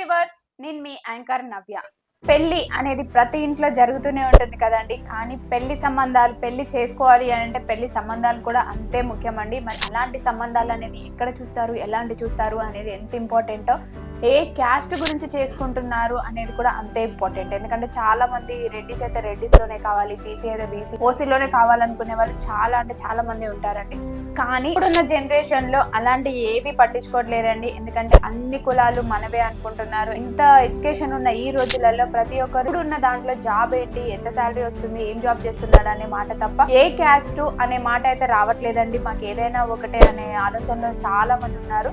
Viewers, నేను మీ anchor నవ్య. పెళ్లి అనేది ప్రతి ఇంట్లో జరుగుతూనే ఉంటుంది కదండి. కానీ పెళ్లి సంబంధాలు పెళ్లి చేసుకోవాలి అని అంటే పెళ్లి సంబంధాలు కూడా అంతే ముఖ్యమండి. మరి అలాంటి సంబంధాలు అనేది ఎక్కడ చూస్తారు, ఎలాంటి చూస్తారు అనేది ఎంత ఇంపార్టెంటో, ఏ క్యాస్ట్ గురించి చేసుకుంటున్నారు అనేది కూడా అంతే ఇంపార్టెంట్. ఎందుకంటే చాలా మంది రెడ్డిస్ అయితే రెడ్డిస్లోనే కావాలి, బీసీ అయితే బీసీ ఓసీలోనే కావాలనుకునే వాళ్ళు చాలా అంటే చాలా మంది ఉంటారండి. కానీ ఇప్పుడున్న జనరేషన్ లో అలాంటి ఏవి పట్టించుకోవట్లేరండి. ఎందుకంటే అన్ని కులాలు మనవే అనుకుంటున్నారు. ఇంత ఎడ్యుకేషన్ ఉన్న ఈ రోజులలో ప్రతి ఒక్కరు ఉన్న దాంట్లో జాబ్ ఏంటి, ఎంత శాలరీ వస్తుంది, ఏం జాబ్ చేస్తున్నాడు అనే మాట తప్ప ఏ క్యాస్ట్ అనే మాట అయితే రావట్లేదండి. మాకు ఏదైనా ఒకటే అనే ఆలోచనలో చాలా మంది ఉన్నారు.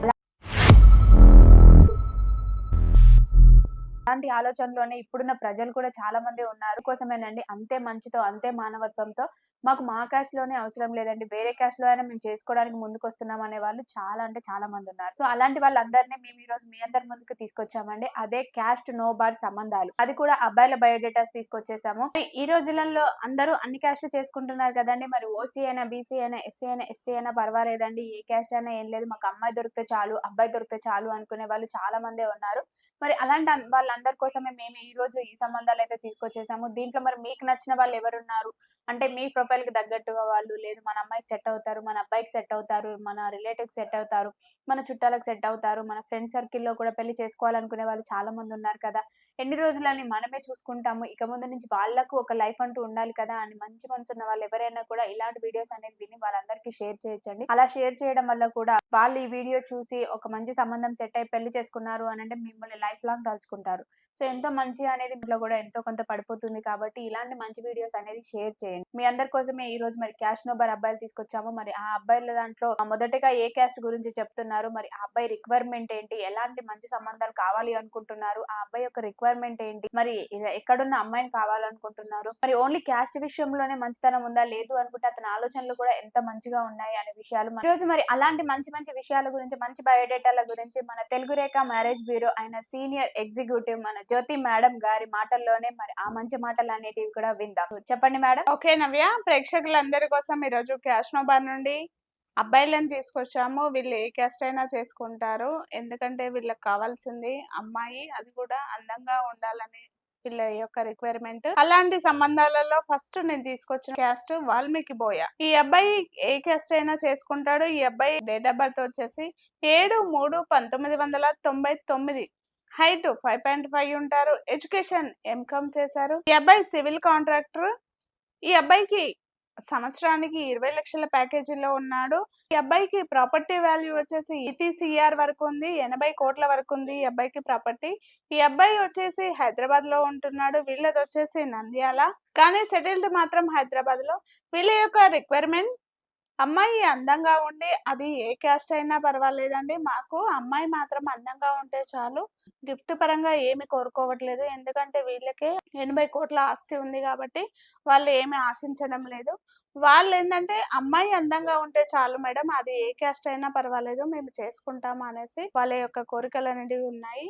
అలాంటి ఆలోచనలోనే ఇప్పుడున్న ప్రజలు కూడా చాలా మంది ఉన్నారు. కోసమేనండి అంతే మంచితో అంతే మానవత్వంతో మాకు మా క్యాస్ట్ లోనే అవసరం లేదండి, వేరే క్యాస్ట్ లో అయినా మేము చేసుకోవడానికి ముందుకు వస్తున్నాం అనే వాళ్ళు చాలా అంటే చాలా మంది ఉన్నారు. సో అలాంటి వాళ్ళందరినీ మేము ఈ రోజు మీ అందరి ముందుకు తీసుకొచ్చామండి. అదే క్యాస్ట్ నో బార్ సంబంధాలు, అది కూడా అబ్బాయిల బయోడేటాస్ తీసుకొచ్చేసాము. ఈ రోజులలో అందరూ అన్ని క్యాస్ట్లు చేసుకుంటున్నారు కదండి. మరి ఓసీ అయినా, బీసీ అయినా, ఎస్సీ అయినా, ఎస్టీ అయినా పర్వాలేదండి, ఏ క్యాస్ట్ అయినా ఏం లేదు, మాకు అమ్మాయి దొరికితే చాలు, అబ్బాయి దొరికితే చాలు అనుకునే వాళ్ళు చాలా మందే ఉన్నారు. మరి అలాంటి వాళ్ళందరి కోసమే మేము ఈ రోజు ఈ సంబంధాలు అయితే తీసుకొచ్చేసాము. దీంట్లో మరి మీకు నచ్చిన వాళ్ళు ఎవరున్నారు అంటే మీ ప్రొఫైల్ కి తగ్గట్టుగా వాళ్ళు, లేదు మన అమ్మాయికి సెట్ అవుతారు, మన అబ్బాయికి సెట్ అవుతారు, మన రిలేటివ్స్ సెట్ అవుతారు, మన చుట్టాలకు సెట్ అవుతారు, మన ఫ్రెండ్ సర్కిల్లో కూడా పెళ్లి చేసుకోవాలనుకునే వాళ్ళు చాలా మంది ఉన్నారు కదా. ఎన్ని రోజులని మనమే చూసుకుంటాము, ఇక ముందు నుంచి వాళ్ళకు ఒక లైఫ్ అంటూ ఉండాలి కదా అని మంచి మనసు ఉన్న వాళ్ళు ఎవరైనా కూడా ఇలాంటి వీడియోస్ అనేది విని వాళ్ళందరికీ షేర్ చేయొచ్చండి. అలా షేర్ చేయడం వల్ల కూడా వాళ్ళు ఈ వీడియో చూసి ఒక మంచి సంబంధం సెట్ అయి పెళ్లి చేసుకున్నారు అని అంటే మిమ్మల్ని లైఫ్ లాంగ్ తలుచుకుంటారు. సో ఎంతో మంచి అనేది ఇంట్లో కూడా ఎంతో కొంత పడిపోతుంది. కాబట్టి ఇలాంటి మంచి వీడియోస్ అనేది షేర్ చేయండి. మీ అందరి కోసమే ఈ రోజు మరి క్యాస్ట్ నోబర్ అబ్బాయిలు తీసుకొచ్చాము. మరి ఆ అబ్బాయిల దాంట్లో మొదటగా ఏ క్యాస్ట్ గురించి చెప్తున్నారు, మరి ఆ అబ్బాయి రిక్వైర్మెంట్ ఏంటి, ఎలాంటి మంచి సంబంధాలు కావాలి అనుకుంటున్నారు, ఆ అబ్బాయి యొక్క రిక్వైర్మెంట్ ఏంటి, మరి ఎక్కడున్న అమ్మాయిని కావాలనుకుంటున్నారు, మరి ఓన్లీ క్యాస్ట్ విషయంలోనే మంచితనం ఉందా, లేదు అనుకుంటే అతని ఆలోచనలు కూడా ఎంత మంచిగా ఉన్నాయి అనే విషయాలు ఈ రోజు మరి అలాంటి మంచి మంచి విషయాల గురించి, మంచి బయోడేటాల గురించి మన తెలుగు రేఖ మ్యారేజ్ బ్యూరో అయిన సీనియర్ ఎగ్జిక్యూటివ్ మన జ్యోతి మేడం గారి మాటల్లోనే మరి ఆ మంచి మాటలు అనేటివి కూడా విందాం. చెప్పండి మేడం. ఓకే నవ్య, ప్రేక్షకులందరి కోసం ఈరోజు క్యాష్ నోబార్ నుండి అబ్బాయిలను తీసుకొచ్చాము. వీళ్ళు ఏ క్యాస్ట్ అయినా చేసుకుంటారు, ఎందుకంటే వీళ్ళకి కావాల్సింది అమ్మాయి, అది కూడా అందంగా ఉండాలని వీళ్ళ యొక్క రిక్వైర్మెంట్. అలాంటి సంబంధాలలో ఫస్ట్ నేను తీసుకొచ్చిన క్యాస్ట్ వాల్మీకి బోయ. ఈ అబ్బాయి ఏ క్యాస్ట్ అయినా చేసుకుంటాడు. ఈ అబ్బాయి డేట్ ఆఫ్ బర్త్ వచ్చేసి 7/3/1999. హైట్ 5.5 ఉంటారు. ఎడ్యుకేషన్ ఎంకామ్ చేశారు. ఈ అబ్బాయి సివిల్ కాంట్రాక్టర్. ఈ అబ్బాయికి సంవత్సరానికి 20 లక్షల ప్యాకేజీలో ఉన్నాడు. ఈ అబ్బాయికి ప్రాపర్టీ వాల్యూ వచ్చేసి ఈటీసీఆర్ వరకు ఉంది, 80 కోట్ల వరకు ఉంది ఈ అబ్బాయికి ప్రాపర్టీ. ఈ అబ్బాయి వచ్చేసి హైదరాబాద్ లో ఉంటున్నాడు. వీళ్ళది వచ్చేసి నంద్యాల, కానీ సెటిల్డ్ మాత్రం హైదరాబాద్ లో. వీళ్ళ యొక్క రిక్వైర్మెంట్ అమ్మాయి అందంగా ఉండి, అది ఏ క్యాస్ట్ అయినా పర్వాలేదండి, మాకు అమ్మాయి మాత్రం అందంగా ఉంటే చాలు. గిఫ్ట్ పరంగా ఏమి కోరుకోవట్లేదు, ఎందుకంటే వీళ్ళకే 80 కోట్ల ఆస్తి ఉంది కాబట్టి వాళ్ళు ఏమి ఆశించడం లేదు. వాళ్ళు ఏంటంటే అమ్మాయి అందంగా ఉంటే చాలు మేడం, అది ఏ క్యాస్ట్ అయినా పర్వాలేదు, మేము చేసుకుంటాము అనేసి వాళ్ళ యొక్క కోరికలు అనేవి ఉన్నాయి.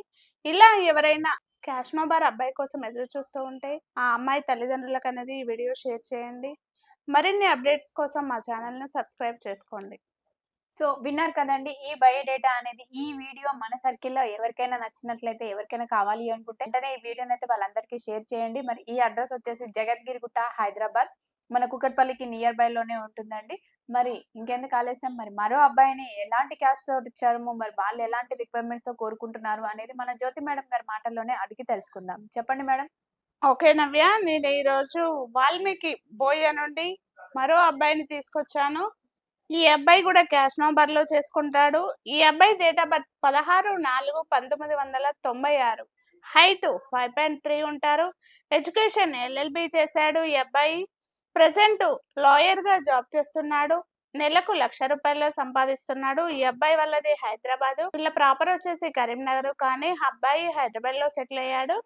ఇలా ఎవరైనా క్యాష్ నోబార్ అబ్బాయి కోసం ఎదురు చూస్తూ ఉంటే ఆ అమ్మాయి తల్లిదండ్రులకు అనేది ఈ వీడియో షేర్ చేయండి. మరిన్ని అప్డేట్స్ కోసం మా ఛానల్ని సబ్స్క్రైబ్ చేసుకోండి. సో విన్నారు కదండి, ఈ బయోడేటా అనేది ఈ వీడియో మన సర్కిల్లో ఎవరికైనా నచ్చినట్లయితే, ఎవరికైనా కావాలి అనుకుంటే వెంటనే ఈ వీడియోని అయితే వాళ్ళందరికీ షేర్ చేయండి. మరి ఈ అడ్రస్ వచ్చేసి జగద్గిరిగుట్ట, హైదరాబాద్, మన కుకట్పల్లికి నియర్ బై లోనే ఉంటుందండి. మరి ఇంకెందుకు ఆలస్యం, మరి మరో అబ్బాయిని ఎలాంటి క్యాస్ట్ తో ఇచ్చారు, మరి వాళ్ళు ఎలాంటి రిక్వైర్మెంట్స్ తో కోరుకుంటున్నారు అనేది మన జ్యోతి మేడం గారి మాటల్లోనే అడిగి తెలుసుకుందాం. చెప్పండి మేడం. ఓకే నవ్య, నేను ఈరోజు వాల్మీకి బోయ నుండి మరో అబ్బాయిని తీసుకొచ్చాను. ఈ అబ్బాయి కూడా క్యాష్ నోబర్ లో చేసుకుంటాడు. ఈ అబ్బాయి డేట్ ఆఫ్ బర్త్ 16/4/1996. హైట్ 5.3 ఉంటారు. ఎడ్యుకేషన్ LLB చేశాడు. ఈ అబ్బాయి ప్రెసెంట్ లాయర్ గా జాబ్ చేస్తున్నాడు. నెలకు 1,00,000 రూపాయలు సంపాదిస్తున్నాడు. ఈ అబ్బాయి వాళ్ళది హైదరాబాద్. వీళ్ళ ప్రాపర్ వచ్చేసి కరీంనగర్, కానీ అబ్బాయి హైదరాబాద్ లో సెటిల్ అయ్యాడు.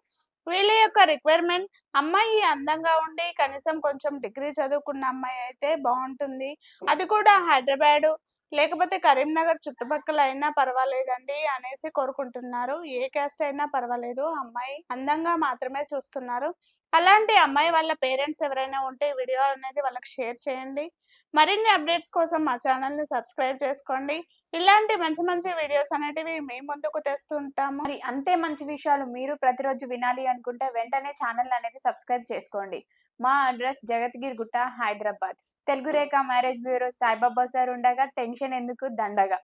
వీళ్ళ యొక్క రిక్వైర్మెంట్ అమ్మాయి అందంగా ఉండి కనీసం కొంచెం డిగ్రీ చదువుకున్న అమ్మాయి అయితే బాగుంటుంది, అది కూడా హైదరాబాద్. లేకపోతే కరీంనగర్ చుట్టుపక్కల అయినా పర్వాలేదండి అనేసి కోరుకుంటున్నారు. ఏ క్యాస్ట్ అయినా పర్వాలేదు. అమ్మాయి అందంగా మాత్రమే చూస్తున్నారు. అలాంటి అమ్మాయి వాళ్ళ పేరెంట్స్ ఎవరైనా ఉంటే ఈ వీడియో అనేది వాళ్ళకి షేర్ చేయండి. మరిన్ని అప్డేట్స్ కోసం మా ఛానల్‌ని సబ్స్క్రైబ్ చేసుకోండి. ఇలాంటి మంచి మంచి వీడియోస్ అనేటివి మీ ముందుకు తెస్తుంటాము. మరి అంతే మంచి విషయాలు మీరు ప్రతిరోజు వినాలి అనుకుంటే వెంటనే ఛానల్ అనేది సబ్స్క్రైబ్ చేసుకోండి. మా అడ్రస్ జగద్గిరి గుట్ట, హైదరాబాద్. తెలుగు రేఖ మ్యారేజ్ బ్యూరో సాయిబాబా సార్ ఉండగా టెన్షన్ ఎందుకు దండగా.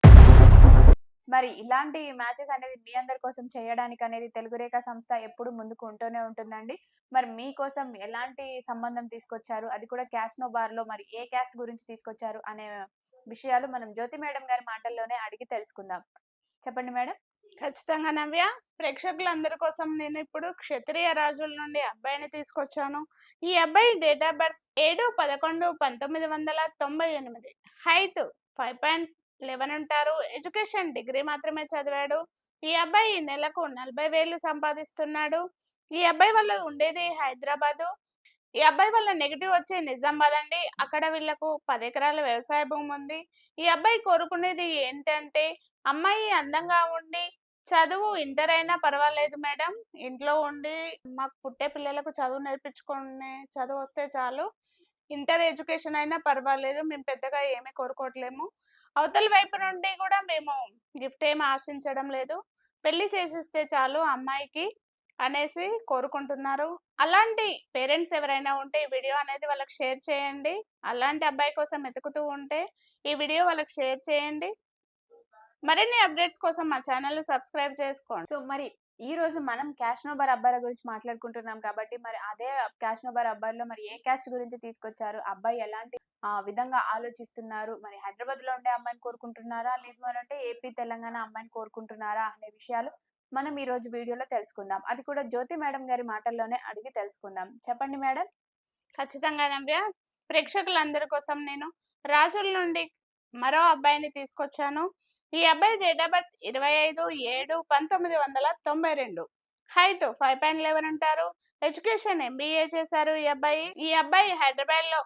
మరి ఇలాంటి మ్యాచెస్ అనేది మీ అందరి కోసం చేయడానికి అనేది తెలుగు రేఖ సంస్థ ఎప్పుడు ముందుకు ఉంటూనే ఉంటుందండి. మరి మీకోసం ఎలాంటి సంబంధం తీసుకొచ్చారు, అది కూడా క్యాస్ట్ నో బార్‌లో మరి ఏ క్యాస్ట్ గురించి తీసుకొచ్చారు అనే విషయాలు మనం జ్యోతి మేడం గారి మాటల్లోనే అడిగి తెలుసుకుందాం. చెప్పండి మేడం. ఖచ్చితంగా నవ్య. ప్రేక్షకులందరి కోసం నేను ఇప్పుడు క్షత్రియ రాజుల నుండి అబ్బాయిని తీసుకొచ్చాను. ఈ అబ్బాయి డేట్ ఆఫ్ బర్త్ 7/11/1998. హైట్ 5.11 ఉంటారు. ఎడ్యుకేషన్ డిగ్రీ మాత్రమే చదివాడు. ఈ అబ్బాయి నెలకు 40,000 సంపాదిస్తున్నాడు. ఈ అబ్బాయి వాళ్ళు ఉండేది హైదరాబాదు. ఈ అబ్బాయి వాళ్ళ నెగెటివ్ వచ్చి నిజామాబాద్ అండి. అక్కడ వీళ్ళకు 10 ఎకరాల వ్యవసాయ భూమి ఉంది. ఈ అబ్బాయి కోరుకునేది ఏంటంటే, అమ్మాయి అందంగా ఉండి, చదువు ఇంటర్ అయినా పర్వాలేదు మేడం. ఇంట్లో ఉండి మాకు పుట్టే పిల్లలకు చదువు నేర్పించుకునే చదువు వస్తే చాలు. ఇంటర్ ఎడ్యుకేషన్ అయినా పర్వాలేదు. మేము పెద్దగా ఏమీ కోరుకోవట్లేము. అవతల వైపు నుండి కూడా మేము గిఫ్ట్ ఏమి ఆశించడం లేదు. పెళ్లి చేసిస్తే చాలు అమ్మాయికి అనేసి కోరుకుంటున్నారు. అలాంటి పేరెంట్స్ ఎవరైనా ఉంటే ఈ వీడియో అనేది వాళ్ళకి షేర్ చేయండి. అలాంటి అబ్బాయి కోసం వెతుకుతూ ఉంటే ఈ వీడియో వాళ్ళకి షేర్ చేయండి. మరిన్ని అప్డేట్స్ కోసం మా ఛానల్‌ని సబ్స్క్రైబ్ చేసుకోండి. సో మరి ఈ రోజు మనం క్యాష్ నో బార్ అబ్బాయిల గురించి మాట్లాడుకుంటున్నాం కాబట్టి మరి అదే క్యాష్ నో బార్ అబ్బాయిలో మరి ఏ క్యాస్ట్ గురించి తీసుకొచ్చారు? అబ్బాయి ఎలాంటి విధంగా ఆలోచిస్తున్నారు? మరి హైదరాబాద్‌లో ఉండే అమ్మాయిని కోరుకుంటున్నారా? లేదు అనంటే ఏపీ, తెలంగాణ అమ్మాయిని కోరుకుంటున్నారా? అనే విషయాలు మనం ఈ రోజు వీడియోలో తెలుసుకుందాం. అది కూడా జ్యోతి మేడం గారి మాటల్లోనే అడిగి తెలుసుకుందాం. చెప్పండి మేడం. ఖచ్చితంగా నవ్య. ప్రేక్షకులందరి కోసం నేను రాజుల నుండి మరో అబ్బాయిని తీసుకొచ్చాను. ఈ అబ్బాయి డేట్ ఆఫ్ బర్త్ 25/7/1992. హైట్ 5.11 ఉంటారు. ఎడ్యుకేషన్ ఎంబీఏ చేశారు ఈ అబ్బాయి. ఈ అబ్బాయి హైదరాబాద్‌లో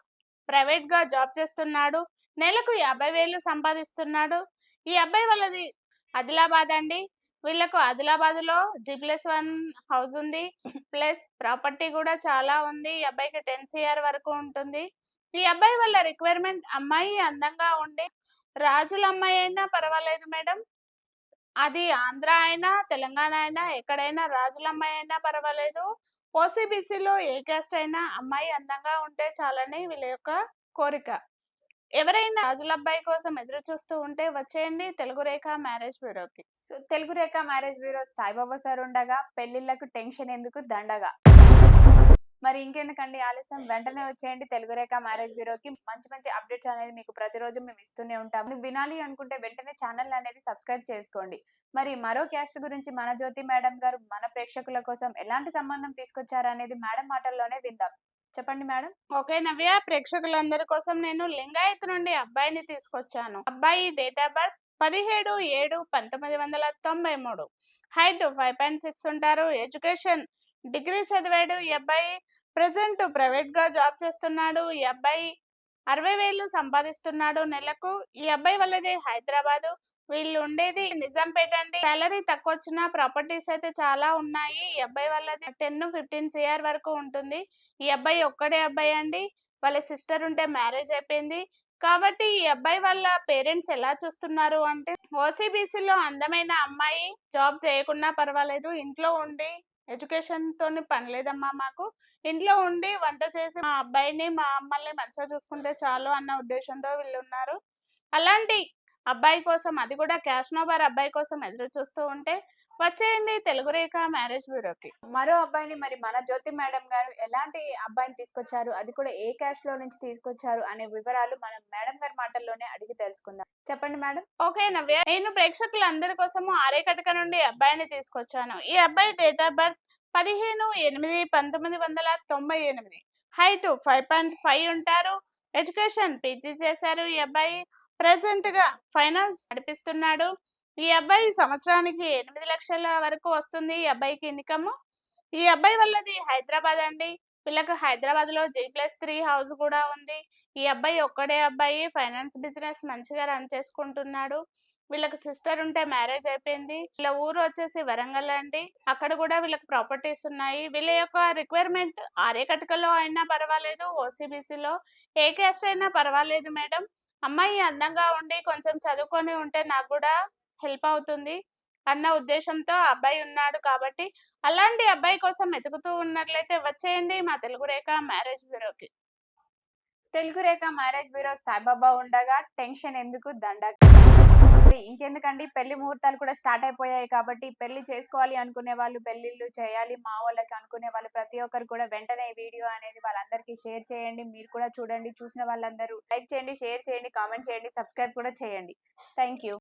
ప్రైవేట్‌గా జాబ్ చేస్తున్నాడు. నెలకు 50,000 సంపాదిస్తున్నాడు. ఈ అబ్బాయి వాళ్ళది ఆదిలాబాద్ అండి. వీళ్ళకు ఆదిలాబాద్‌లో G+1 హౌస్ ఉంది. ప్లస్ ప్రాపర్టీ కూడా చాలా ఉంది. ఈ అబ్బాయికి 10 CR వరకు ఉంటుంది. ఈ అబ్బాయి వాళ్ళ రిక్వైర్మెంట్ అమ్మాయి అందంగా ఉండి, రాజుల అమ్మాయి అయినా పర్వాలేదు మేడం. అది ఆంధ్ర అయినా, తెలంగాణ అయినా, ఎక్కడైనా రాజుల అమ్మాయి అయినా పర్వాలేదు. ఓసీబీసీలో ఏ క్యాస్ట్ అయినా అమ్మాయి అందంగా ఉంటే చాలని వీళ్ళ యొక్క కోరిక. ఎవరైనా రాజుల అబ్బాయి కోసం ఎదురు చూస్తూ ఉంటే వచ్చేయండి తెలుగు రేఖ మ్యారేజ్ బ్యూరోకి. సో తెలుగు రేఖ మ్యారేజ్ బ్యూరో సాయిబాబా సార్ ఉండగా పెళ్లిళ్లకు టెన్షన్ ఎందుకు దండగా. మరి ఇంకెందుకండి ఆలస్యం, వెంటనే వచ్చేయండి తెలుగు రేఖ మ్యారేజ్ బ్యూరోకి. మంచి మంచి అప్డేట్స్ అనేది మీకు ప్రతిరోజు మేము ఇస్తూనే ఉంటాం. మీకు వినాలి అనుకుంటే వెంటనే ఛానల్ అనేది సబ్స్క్రైబ్ చేసుకోండి. మరి మరో క్యాస్ట్ గురించి మన జ్యోతి మేడం గారు మన ప్రేక్షకుల కోసం ఎలాంటి సంబంధం తీసుకొచ్చారనేది మేడం మాటల్లోనే విందాం. చెప్పండి మేడం. ఓకే నవ్య. ప్రేక్షకులందరి కోసం నేను లింగాయత్ నుండి అబ్బాయిని తీసుకొచ్చాను. అబ్బాయి డేట్ ఆఫ్ బర్త్ 17/7/1993. హైట్ 5.6 ఉంటారు. ఎడ్యుకేషన్ డిగ్రీ చదివాడు ఈ అబ్బాయి. ప్రెసెంట్ ప్రైవేట్ గా జాబ్ చేస్తున్నాడు. ఈ అబ్బాయి 60,000 సంపాదిస్తున్నాడు నెలకు. ఈ అబ్బాయి వాళ్ళది హైదరాబాదు. వీళ్ళు ఉండేది నిజాంపేట అండి. సాలరీ తక్కువ వచ్చినా ప్రాపర్టీస్ అయితే చాలా ఉన్నాయి. ఈ అబ్బాయి వాళ్ళది 10-15 CR వరకు ఉంటుంది. ఈ అబ్బాయి ఒక్కడే అబ్బాయి అండి. వాళ్ళ సిస్టర్ ఉంటే మ్యారేజ్ అయిపోయింది. కాబట్టి ఈ అబ్బాయి వాళ్ళ పేరెంట్స్ ఎలా చూస్తున్నారు అంటే, ఓసీబీసీలో అందమైన అమ్మాయి జాబ్ చేయకున్నా పర్వాలేదు. ఇంట్లో ఉండి ఎడ్యుకేషన్ తోని పని లేదమ్మా మాకు. ఇంట్లో ఉండి వంట చేసి మా అబ్బాయిని, మా అమ్మల్ని మంచిగా చూసుకుంటే చాలు అన్న ఉద్దేశంతో వీళ్ళున్నారు. అలాంటి అబ్బాయి కోసం, అది కూడా క్యాష్ నో బార్ అబ్బాయి కోసం ఎదురు చూస్తూ ఉంటే వచ్చేయండి తెలుగు రేఖ మ్యారేజ్ బ్యూరోకి. మరో అబ్బాయిని మరి మన జ్యోతి మేడం గారు ఎలాంటి అబ్బాయిని తీసుకొచ్చారు, అది కూడా ఏ క్యాస్ట్ లో నుంచి తీసుకొచ్చారు అనే వివరాలు మనం మేడం గారి మాటల్లోనే అడిగి తెలుసుకుందాం. చెప్పండి మేడం. ఓకే నవ్య. నేను ప్రేక్షకులందరి కోసము ఆరేకటక నుండి అబ్బాయిని తీసుకొచ్చాను. ఈ అబ్బాయి డేట్ ఆఫ్ బర్త్ 15/8/1998. హైట్ 5.5 ఉంటారు. ఎడ్యుకేషన్ పీజీ చేశారు ఈ అబ్బాయి. ప్రెసెంట్ గా ఫైనాన్స్ నడిపిస్తున్నాడు. ఈ అబ్బాయి సంవత్సరానికి 8 లక్షల వరకు వస్తుంది ఈ అబ్బాయికి ఇన్కమ్. ఈ అబ్బాయి వాళ్ళది హైదరాబాద్ అండి. వీళ్ళకి హైదరాబాద్‌లో G+3 హౌస్ కూడా ఉంది. ఈ అబ్బాయి ఒక్కడే అబ్బాయి. ఫైనాన్స్ బిజినెస్ మంచిగా రన్ చేసుకుంటున్నాడు. వీళ్ళకి సిస్టర్ ఉంటే మ్యారేజ్ అయిపోయింది. వీళ్ళ ఊరు వచ్చేసి వరంగల్ అండి. అక్కడ కూడా వీళ్ళకి ప్రాపర్టీస్ ఉన్నాయి. వీళ్ళ యొక్క రిక్వైర్మెంట్ ఆర్యకటికలో అయినా పర్వాలేదు, ఓసీబీసీలో ఏ క్యాస్ట్ అయినా పర్వాలేదు మేడం. అమ్మాయి అందంగా ఉండి కొంచెం చదువుకొని ఉంటే నాకు కూడా హెల్ప్ అవుతుంది అన్న ఉద్దేశంతో ఆ అబ్బాయి ఉన్నాడు కాబట్టి, అలాంటి అబ్బాయి కోసం వెతుకుతూ ఉన్నట్లయితే వచ్చేయండి మా తెలుగు రేఖ మ్యారేజ్ బ్యూరోకి. తెలుగు రేఖ మ్యారేజ్ బ్యూరో సాయిబాబా ఉండగా టెన్షన్ ఎందుకు దండగ. ఇంకెందుకండి, పెళ్లి ముహూర్తాలు కూడా స్టార్ట్ అయిపోయాయి కాబట్టి పెళ్లి చేసుకోవాలి అనుకునే వాళ్ళు, పెళ్లిళ్ళు చేయాలి మా వాళ్ళకి అనుకునే వాళ్ళు ప్రతి ఒక్కరు కూడా వెంటనే ఈ వీడియో అనేది వాళ్ళందరికీ షేర్ చేయండి. మీరు కూడా చూడండి. చూసిన వాళ్ళందరూ లైక్ చేయండి, షేర్ చేయండి, కామెంట్ చేయండి, సబ్స్క్రైబ్ కూడా చేయండి. Thank you.